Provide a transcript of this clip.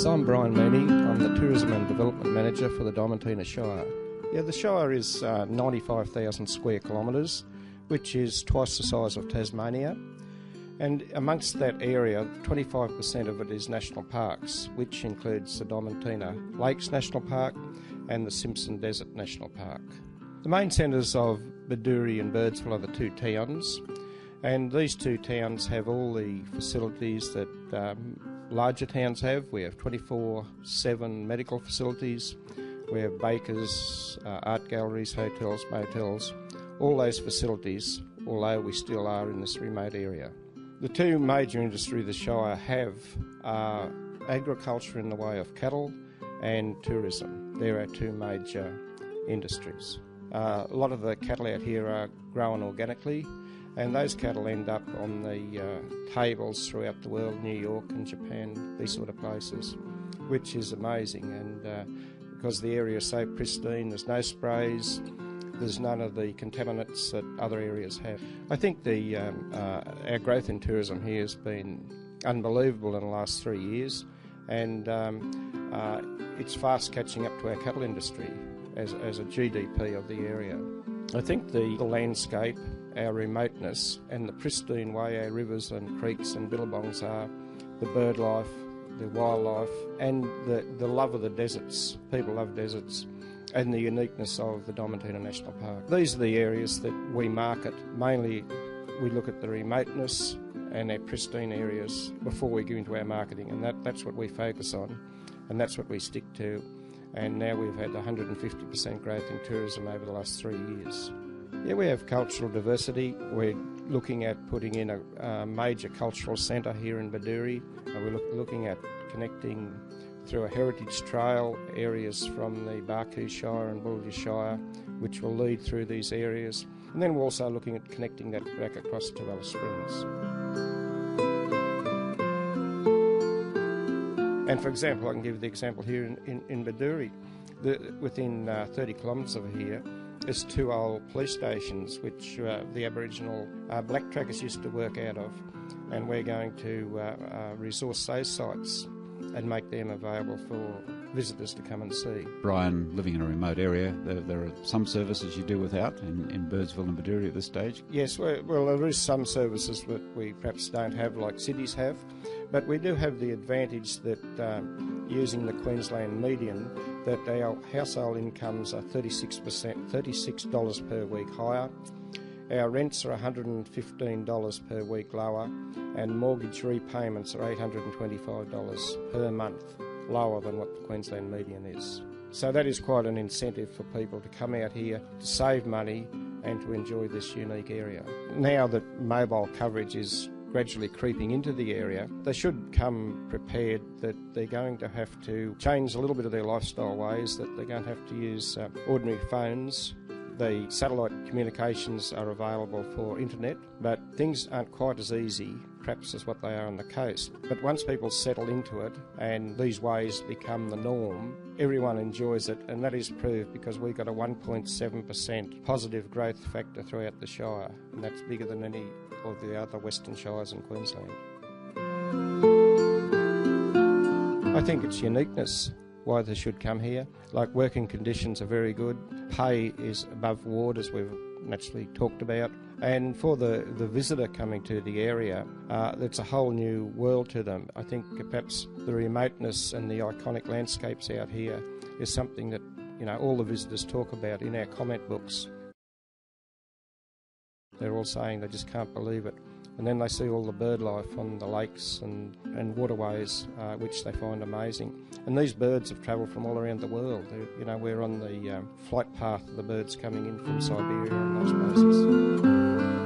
Yes, I'm Brian Meaney. I'm the Tourism and Development Manager for the Diamentina Shire. Yeah, the Shire is 95,000 square kilometres, which is twice the size of Tasmania. And amongst that area, 25% of it is national parks, which includes the Diamentina Lakes National Park and the Simpson Desert National Park. The main centres of Bedourie and Birdsville are the two towns, and these two towns have all the facilities that larger towns have. We have 24/7 medical facilities, we have bakers, art galleries, hotels, motels, all those facilities, although we still are in this remote area. The two major industries the Shire have are agriculture in the way of cattle and tourism. They're our two major industries. A lot of the cattle out here are grown organically, and those cattle end up on the tables throughout the world, New York and Japan, these sort of places, which is amazing. And because the area is so pristine, there's no sprays, there's none of the contaminants that other areas have. I think our growth in tourism here has been unbelievable in the last 3 years, and it's fast catching up to our cattle industry as a GDP of the area. I think the landscape, our remoteness, and the pristine way our rivers and creeks and billabongs are, the bird life, the wildlife, and the love of the deserts. People love deserts, and the uniqueness of the Diamentina National Park. These are the areas that we market. Mainly we look at the remoteness and our pristine areas before we go into our marketing, and that's what we focus on, and that's what we stick to. And now we've had 150% growth in tourism over the last 3 years. Yeah, we have cultural diversity. We're looking at putting in a major cultural centre here in Bedourie. We're looking at connecting through a heritage trail areas from the Barcoo Shire and Bullga Shire, which will lead through these areas. And then we're also looking at connecting that back across to Alice Springs. And for example, I can give you the example here in Bedourie. Within 30 kilometres of here is two old police stations which the Aboriginal black trackers used to work out of, and we're going to resource those sites and make them available for visitors to come and see. Brian, living in a remote area, there are some services you do without in Birdsville and Bedourie at this stage? Yes, well there is some services that we perhaps don't have like cities have, but we do have the advantage that using the Queensland median, that our household incomes are $36 per week higher. Our rents are $115 per week lower, and mortgage repayments are $825 per month lower than what the Queensland median is. So that is quite an incentive for people to come out here to save money and to enjoy this unique area. Now that mobile coverage is gradually creeping into the area, they should come prepared that they're going to have to change a little bit of their lifestyle ways, that they're going to have to use ordinary phones. The satellite communications are available for internet, but things aren't quite as easy perhaps as what they are on the coast. But once people settle into it and these ways become the norm, everyone enjoys it, and that is proved because we've got a 1.7% positive growth factor throughout the Shire, and that's bigger than any of the other Western Shires in Queensland. I think it's uniqueness why they should come here. Like, working conditions are very good, pay is above board as we've naturally talked about, and for the visitor coming to the area, it's a whole new world to them. I think perhaps the remoteness and the iconic landscapes out here is something that all the visitors talk about in our comment books. They're all saying they just can't believe it. And then they see all the bird life on the lakes and waterways, which they find amazing. And these birds have travelled from all around the world. We're on the flight path of the birds coming in from Siberia and those places.